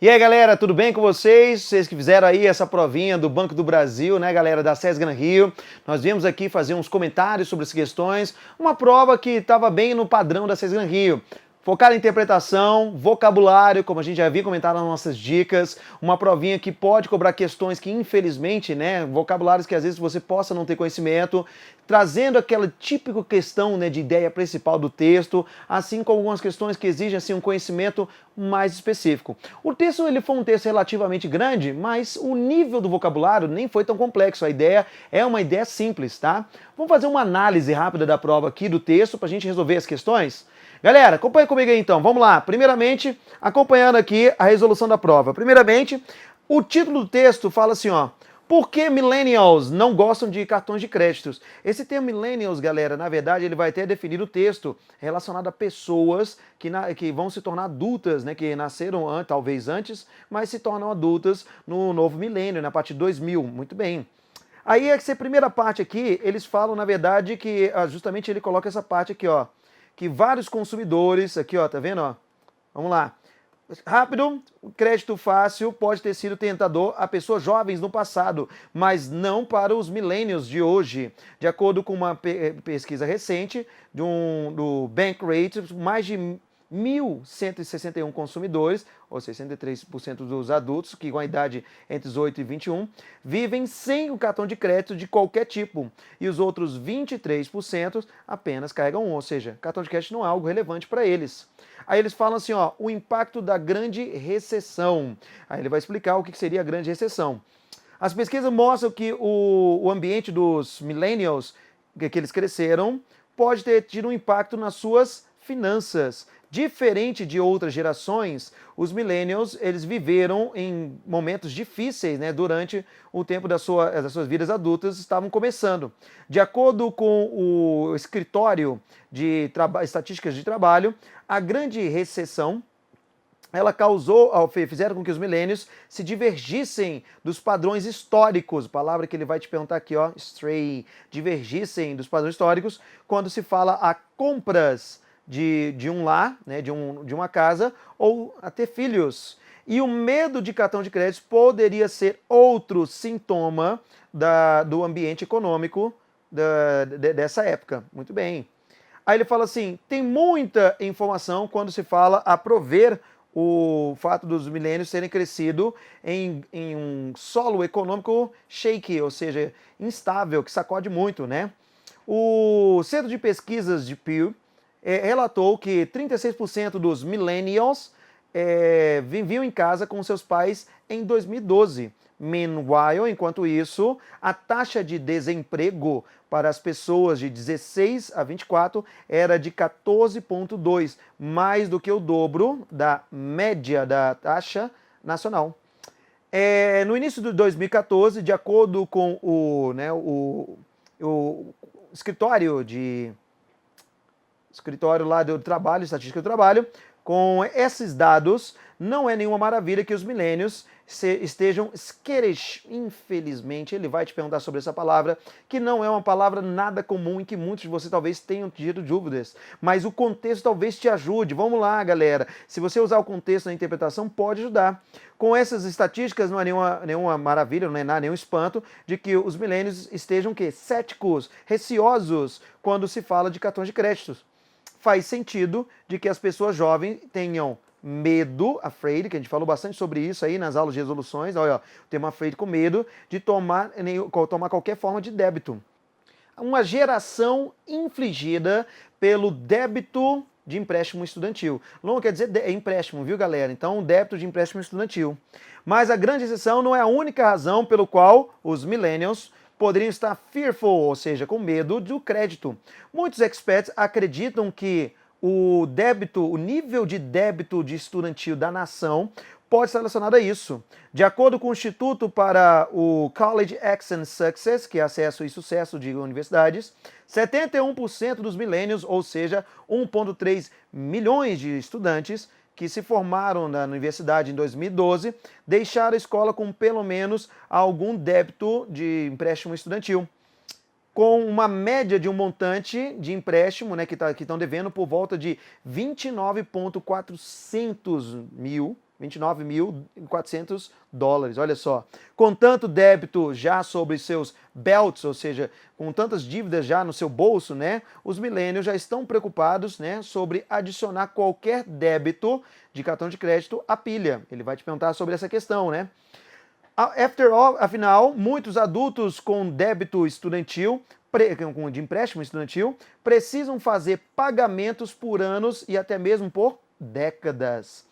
E aí, galera, tudo bem com vocês? Vocês que fizeram aí essa provinha do Banco do Brasil, né, galera, da SES Gran Rio. Nós viemos aqui fazer uns comentários sobre as questões, uma prova que estava bem no padrão da SES Gran Rio. Focada em interpretação, vocabulário, como a gente já havia comentado nas nossas dicas, uma provinha que pode cobrar questões que, infelizmente, né, vocabulários que às vezes você possa não ter conhecimento, trazendo aquela típica questão, né, de ideia principal do texto, assim como algumas questões que exigem assim, um conhecimento mais específico. O texto ele foi um texto relativamente grande, mas o nível do vocabulário nem foi tão complexo. A ideia é uma ideia simples, tá? Vamos fazer uma análise rápida da prova aqui do texto para a gente resolver as questões? Galera, acompanha comigo aí então, vamos lá. Primeiramente, acompanhando aqui a resolução da prova. Primeiramente, o título do texto fala assim, ó. Por que millennials não gostam de cartões de créditos? Esse termo millennials, galera, na verdade, ele vai até definir o texto relacionado a pessoas que vão se tornar adultas, né, que nasceram talvez antes, mas se tornam adultas no novo milênio, na parte de 2000. Muito bem. Aí, essa primeira parte aqui, eles falam, na verdade, que justamente ele coloca essa parte aqui, ó, que vários consumidores, aqui ó, tá vendo, ó? Vamos lá. Rápido, crédito fácil pode ter sido tentador a pessoas jovens no passado, mas não para os millennials de hoje. De acordo com uma pesquisa recente do Bankrate, mais de 1.161 consumidores, ou 63% dos adultos, que com a idade entre 18 e 21, vivem sem o cartão de crédito de qualquer tipo. E os outros 23% apenas carregam um, ou seja, cartão de crédito não é algo relevante para eles. Aí eles falam assim, ó, o impacto da grande recessão. Aí ele vai explicar o que seria a grande recessão. As pesquisas mostram que o ambiente dos millennials, que eles cresceram, pode ter tido um impacto nas suas finanças. Diferente de outras gerações, os millennials, eles viveram em momentos difíceis, né, durante o tempo das suas vidas adultas, estavam começando. De acordo com o escritório de estatísticas de trabalho, a grande recessão ela fizeram com que os milênios se divergissem dos padrões históricos, palavra que ele vai te perguntar aqui, ó, stray, divergissem dos padrões históricos, quando se fala a compras de um lar, né, de uma casa, ou a ter filhos. E o medo de cartão de crédito poderia ser outro sintoma do ambiente econômico dessa época. Muito bem. Aí ele fala assim, tem muita informação quando se fala a prover o fato dos milênios terem crescido em um solo econômico shaky, ou seja, instável, que sacode muito, né? O Centro de Pesquisas de Pew relatou que 36% dos millennials viviam em casa com seus pais em 2012. Meanwhile, enquanto isso, a taxa de desemprego para as pessoas de 16 a 24 era de 14,2, mais do que o dobro da média da taxa nacional. No início de 2014, de acordo com o escritório lá do trabalho, estatística do trabalho, com esses dados, não é nenhuma maravilha que os milênios estejam skittish. Infelizmente, ele vai te perguntar sobre essa palavra, que não é uma palavra nada comum e que muitos de vocês talvez tenham tido dúvidas. Mas o contexto talvez te ajude. Vamos lá, galera. Se você usar o contexto na interpretação, pode ajudar. Com essas estatísticas, não é nenhuma maravilha, não é nada, nenhum espanto de que os milênios estejam céticos, receosos quando se fala de cartões de crédito. Faz sentido de que as pessoas jovens tenham medo, afraid, que a gente falou bastante sobre isso aí nas aulas de resoluções, olha, o tema afraid com medo de tomar qualquer forma de débito. Uma geração infligida pelo débito de empréstimo estudantil. Não quer dizer empréstimo, viu, galera? Então, débito de empréstimo estudantil. Mas a grande exceção não é a única razão pelo qual os millennials poderiam estar fearful, ou seja, com medo do crédito. Muitos experts acreditam que o nível de débito de estudantil da nação pode estar relacionado a isso. De acordo com o Instituto para o College Access Success, que é acesso e sucesso de universidades, 71% dos millennials, ou seja, 1,3 milhões de estudantes que se formaram na universidade em 2012, deixaram a escola com pelo menos algum débito de empréstimo estudantil, com uma média de um montante de empréstimo, né, que estão devendo por volta de 29.400 mil $29.400, olha só. Com tanto débito já sobre seus belts, ou seja, com tantas dívidas já no seu bolso, né, os millennials já estão preocupados, né, sobre adicionar qualquer débito de cartão de crédito à pilha. Ele vai te perguntar sobre essa questão, né? After all, afinal, muitos adultos com débito estudantil, de empréstimo estudantil, precisam fazer pagamentos por anos e até mesmo por décadas.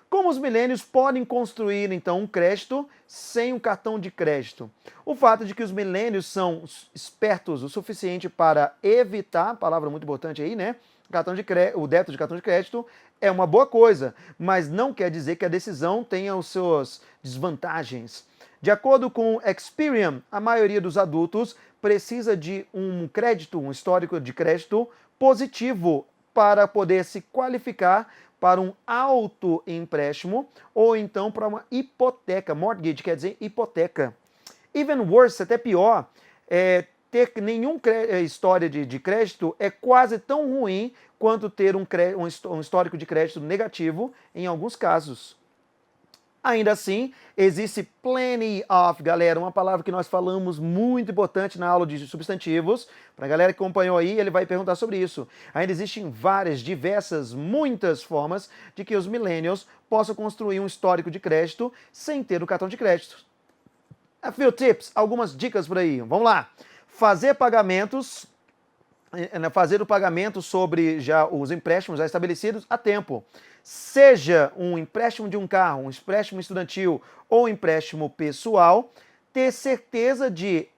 Como os milênios podem construir, então, um crédito sem um cartão de crédito? O fato de que os milênios são espertos o suficiente para evitar, palavra muito importante aí, né? O débito de cartão de crédito é uma boa coisa, mas não quer dizer que a decisão tenha as suas desvantagens. De acordo com Experian, a maioria dos adultos precisa de um crédito, um histórico de crédito positivo para poder se qualificar para um autoempréstimo ou então para uma hipoteca. Mortgage quer dizer hipoteca. Even worse, até pior, ter nenhum história de crédito é quase tão ruim quanto ter um histórico de crédito negativo em alguns casos. Ainda assim, existe plenty of, galera, uma palavra que nós falamos muito importante na aula de substantivos. Para a galera que acompanhou aí, ele vai perguntar sobre isso. Ainda existem várias, diversas, muitas formas de que os millennials possam construir um histórico de crédito sem ter o cartão de crédito. A few tips, algumas dicas por aí. Vamos lá. Fazer o pagamento sobre já os empréstimos já estabelecidos a tempo. Seja um empréstimo de um carro, um empréstimo estudantil ou um empréstimo pessoal, ter certeza de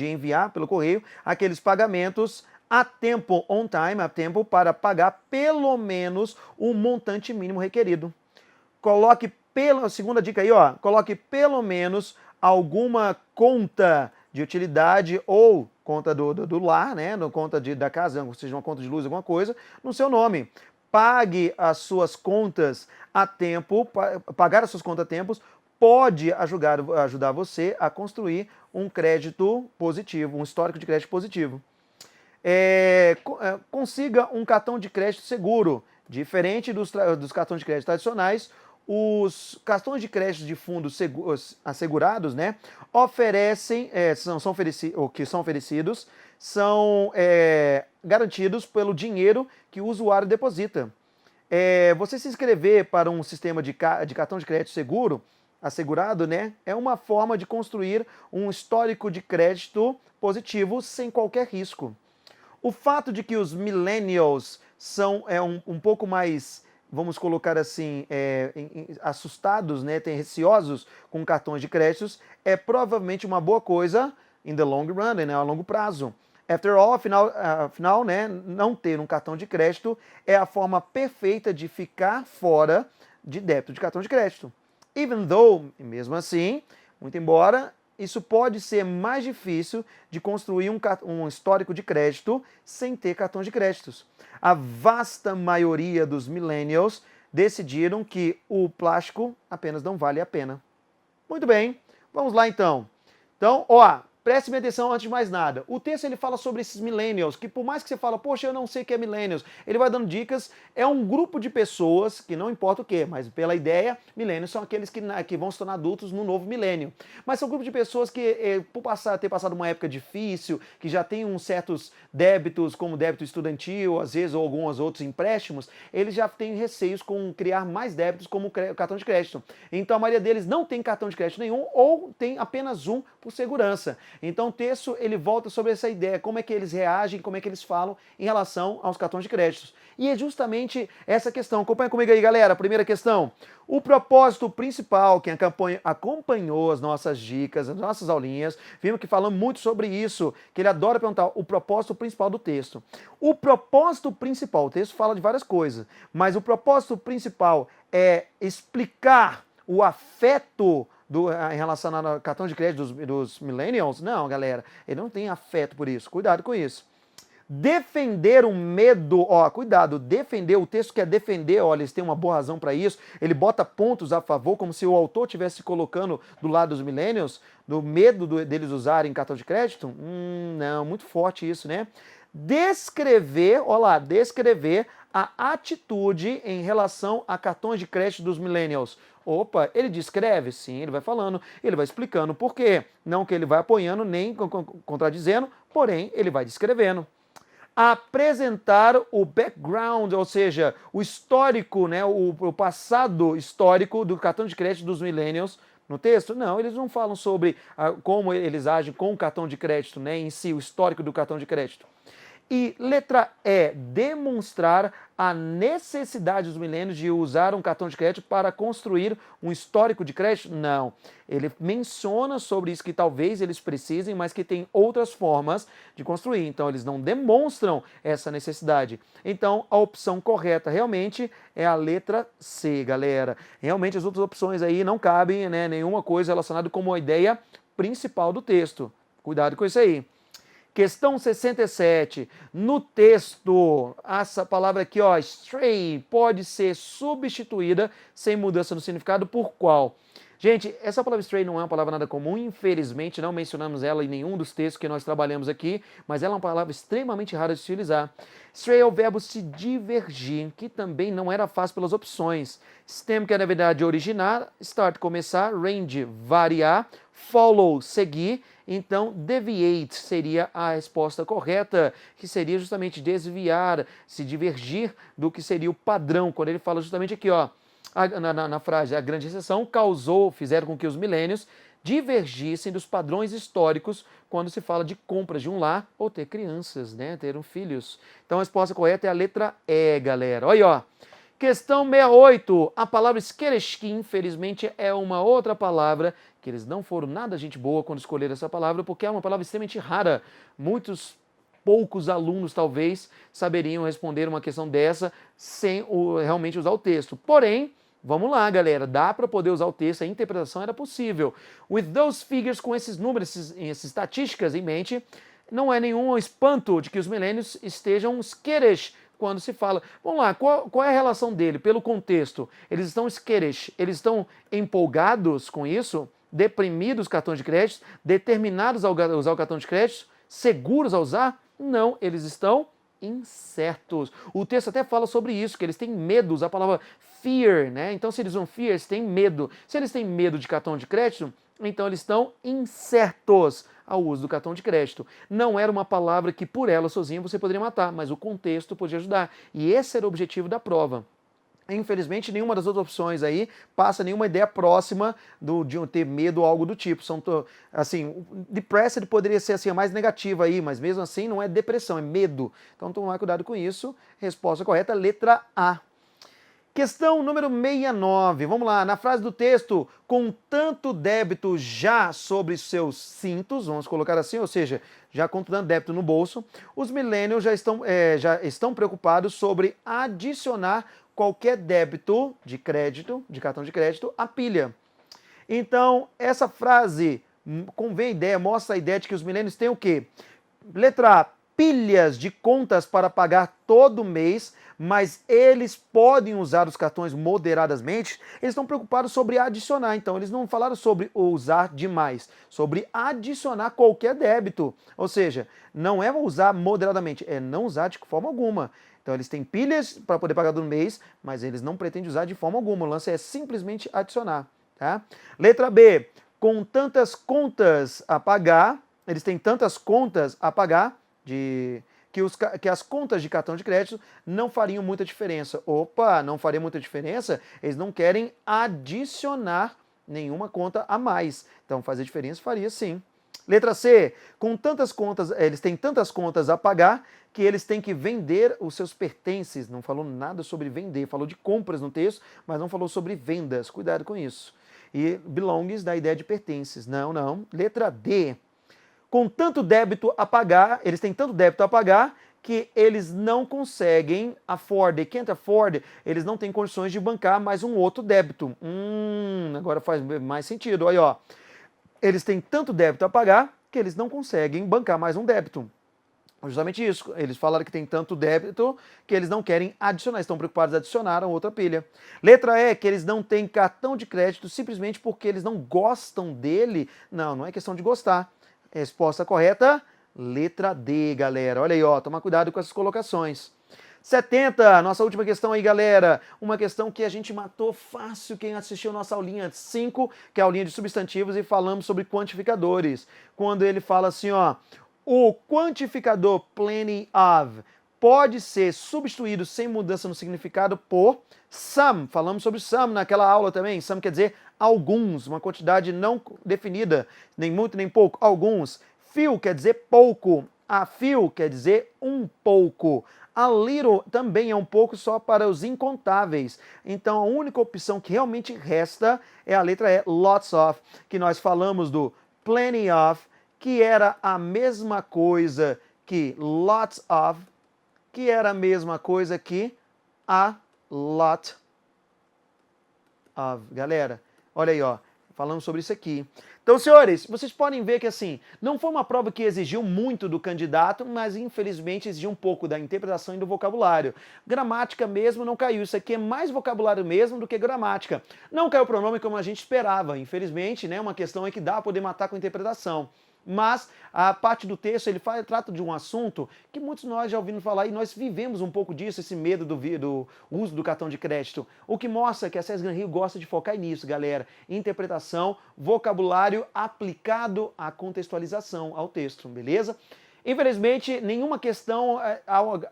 enviar pelo correio aqueles pagamentos a tempo, on time, a tempo, para pagar pelo menos o montante mínimo requerido. Segunda dica aí, ó, coloque pelo menos alguma conta de utilidade ou conta do lar, né, no conta da casa, ou seja, uma conta de luz, alguma coisa, no seu nome. Pague as suas contas a tempo, pagar as suas contas a tempos pode ajudar você a construir um crédito positivo, um histórico de crédito positivo. Consiga um cartão de crédito seguro. Diferente dos cartões de crédito tradicionais, os cartões de crédito de fundos assegurados, né, são oferecidos, são garantidos pelo dinheiro que o usuário deposita. Você se inscrever para um sistema de cartão de crédito seguro, assegurado, né, é uma forma de construir um histórico de crédito positivo sem qualquer risco. O fato de que os millennials são um pouco mais, vamos colocar assim, assustados, né, receosos com cartões de créditos, é provavelmente uma boa coisa in the long run, né, a longo prazo. After all, afinal, né, não ter um cartão de crédito é a forma perfeita de ficar fora de débito de cartão de crédito. Even though, mesmo assim, muito embora, isso pode ser mais difícil de construir um histórico de crédito sem ter cartão de créditos. A vasta maioria dos millennials decidiram que o plástico apenas não vale a pena. Muito bem, vamos lá então. Então, preste minha atenção antes de mais nada. O texto ele fala sobre esses millennials, que por mais que você fala, poxa, eu não sei o que é millennials, ele vai dando dicas. É um grupo de pessoas, que não importa o que, mas pela ideia, millennials são aqueles que vão se tornar adultos no novo milênio. Mas são um grupo de pessoas que, por ter passado uma época difícil, que já tem uns certos débitos, como débito estudantil, às vezes, ou alguns outros empréstimos, eles já têm receios com criar mais débitos como o cartão de crédito. Então a maioria deles não tem cartão de crédito nenhum ou tem apenas um por segurança. Então o texto ele volta sobre essa ideia, como é que eles reagem, como é que eles falam em relação aos cartões de créditos. E é justamente essa questão. Acompanha comigo aí, galera. Primeira questão. O propósito principal, quem acompanhou as nossas dicas, as nossas aulinhas, vimos que falamos muito sobre isso, que ele adora perguntar o propósito principal do texto. O propósito principal, o texto fala de várias coisas, mas o propósito principal é explicar o afeto em relação ao cartão de crédito dos millennials? Não, galera, ele não tem afeto por isso. Cuidado com isso. Defender o medo, cuidado, defender, o texto quer defender, eles têm uma boa razão para isso, ele bota pontos a favor, como se o autor estivesse colocando do lado dos millennials, do medo deles usarem cartão de crédito? Não, muito forte isso, né? Descrever a atitude em relação a cartões de crédito dos millennials. Opa, ele descreve? Sim, ele vai falando, ele vai explicando por quê. Não que ele vai apoiando nem contradizendo, porém ele vai descrevendo. Apresentar o background, ou seja, o histórico, né, o passado histórico do cartão de crédito dos millennials no texto. Não, eles não falam sobre como eles agem com o cartão de crédito, né, em si, o histórico do cartão de crédito. E letra E, demonstrar a necessidade dos milênios de usar um cartão de crédito para construir um histórico de crédito? Não. Ele menciona sobre isso que talvez eles precisem, mas que tem outras formas de construir. Então, eles não demonstram essa necessidade. Então, a opção correta realmente é a letra C, galera. Realmente, as outras opções aí não cabem, né, nenhuma coisa relacionada com a ideia principal do texto. Cuidado com isso aí. Questão 67. No texto, essa palavra aqui, ó, stray, pode ser substituída sem mudança no significado por qual? Gente, essa palavra stray não é uma palavra nada comum, infelizmente não mencionamos ela em nenhum dos textos que nós trabalhamos aqui, mas ela é uma palavra extremamente rara de se utilizar. Stray é o verbo se divergir, que também não era fácil pelas opções. Stem, que é na verdade originar, start, começar, range, variar, follow, seguir. Então, deviate seria a resposta correta, que seria justamente desviar, se divergir do que seria o padrão, quando ele fala justamente aqui, ó, na frase, a grande recessão fizeram com que os milênios divergissem dos padrões históricos quando se fala de compras de um lar ou ter crianças, né, ter filhos. Então, a resposta correta é a letra E, galera. Olha aí, ó. Questão 68. A palavra skereshki, infelizmente, é uma outra palavra que eles não foram nada gente boa quando escolheram essa palavra, porque é uma palavra extremamente rara. Poucos alunos, talvez, saberiam responder uma questão dessa sem realmente usar o texto. Porém, vamos lá, galera, dá para poder usar o texto, a interpretação era possível. With those figures, com esses números, essas estatísticas em mente, não é nenhum espanto de que os milênios estejam skittish quando se fala. Vamos lá, qual é a relação dele pelo contexto? Eles estão skittish, eles estão empolgados com isso, deprimidos cartões de crédito, determinados a usar o cartão de crédito, seguros a usar? Não, eles estão incertos. O texto até fala sobre isso, que eles têm medo, usa a palavra fear, né? Então, se eles usam fear, eles têm medo. Se eles têm medo de cartão de crédito, então eles estão incertos ao uso do cartão de crédito. Não era uma palavra que por ela sozinha você poderia matar, mas o contexto podia ajudar. E esse era o objetivo da prova. Infelizmente, nenhuma das outras opções aí passa nenhuma ideia próxima de ter medo ou algo do tipo. Assim, depressed poderia ser assim, a mais negativa aí, mas mesmo assim não é depressão, é medo. Então tomar cuidado com isso. Resposta correta, letra A. Questão número 69. Vamos lá, na frase do texto, com tanto débito já sobre seus cintos, vamos colocar assim, ou seja, já com tanto débito no bolso, os millennials já estão preocupados sobre adicionar qualquer débito de crédito, de cartão de crédito, à pilha. Então, essa frase convém a ideia, mostra a ideia de que os millennials têm o quê? Letra A, pilhas de contas para pagar todo mês, mas eles podem usar os cartões moderadamente. Eles estão preocupados sobre adicionar, então eles não falaram sobre usar demais, sobre adicionar qualquer débito. Ou seja, não é usar moderadamente, é não usar de forma alguma. Então eles têm pilhas para poder pagar do mês, mas eles não pretendem usar de forma alguma. O lance é simplesmente adicionar. Tá? Letra B, com tantas contas a pagar, eles têm tantas contas a pagar que as contas de cartão de crédito não fariam muita diferença. Opa, não faria muita diferença? Eles não querem adicionar nenhuma conta a mais. Então fazer diferença faria sim. Letra C, com tantas contas, eles têm tantas contas a pagar que eles têm que vender os seus pertences. Não falou nada sobre vender, falou de compras no texto, mas não falou sobre vendas. Cuidado com isso. E belongs dá a ideia de pertences. Não, não. Letra D, com tanto débito a pagar, eles têm tanto débito a pagar que eles não conseguem they can't afford, eles não têm condições de bancar mais um outro débito. Agora faz mais sentido, olha, ó. Eles têm tanto débito a pagar que eles não conseguem bancar mais um débito. Justamente isso, eles falaram que tem tanto débito que eles não querem adicionar, estão preocupados em adicionar a outra pilha. Letra E, que eles não têm cartão de crédito simplesmente porque eles não gostam dele. Não, não é questão de gostar. Resposta correta, letra D, galera. Olha aí, ó, toma cuidado com essas colocações. 70, nossa última questão aí, galera. Uma questão que a gente matou fácil quem assistiu nossa aulinha 5, que é a aulinha de substantivos, e falamos sobre quantificadores. Quando ele fala assim, ó, o quantificador plenty of pode ser substituído sem mudança no significado por some. Falamos sobre some naquela aula também. Some quer dizer alguns, uma quantidade não definida, nem muito nem pouco, alguns. Few quer dizer pouco. A few quer dizer um pouco. A little também é um pouco só para os incontáveis. Então a única opção que realmente resta é a letra E, lots of, que nós falamos do plenty of, que era a mesma coisa que lots of, que era a mesma coisa que a lot of. Galera, olha aí, ó, falamos sobre isso aqui. Então, senhores, vocês podem ver que, assim, não foi uma prova que exigiu muito do candidato, mas, infelizmente, exigiu um pouco da interpretação e do vocabulário. Gramática mesmo não caiu. Isso aqui é mais vocabulário mesmo do que gramática. Não caiu o pronome como a gente esperava. Infelizmente, né, uma questão é que dá para poder matar com interpretação. Mas a parte do texto, ele trata de um assunto que muitos de nós já ouvimos falar e nós vivemos um pouco disso, esse medo do uso do cartão de crédito. O que mostra que a SESC Gran Rio gosta de focar nisso, galera. Interpretação, vocabulário aplicado à contextualização, ao texto, beleza? Infelizmente, nenhuma questão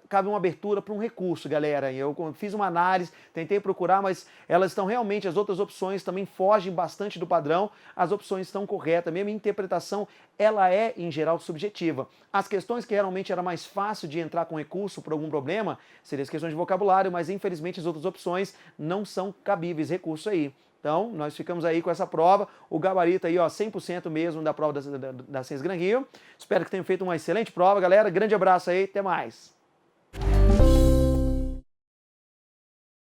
cabe uma abertura para um recurso, galera. Eu fiz uma análise, tentei procurar, mas elas estão realmente, as outras opções também fogem bastante do padrão. As opções estão corretas, mesmo a interpretação, ela é, em geral, subjetiva. As questões que realmente era mais fácil de entrar com recurso por algum problema, seriam as questões de vocabulário, mas infelizmente as outras opções não são cabíveis recurso aí. Então, nós ficamos aí com essa prova, o gabarito aí, ó, 100% mesmo da prova da SESC Gran Rio. Espero que tenham feito uma excelente prova, galera. Grande abraço aí, até mais.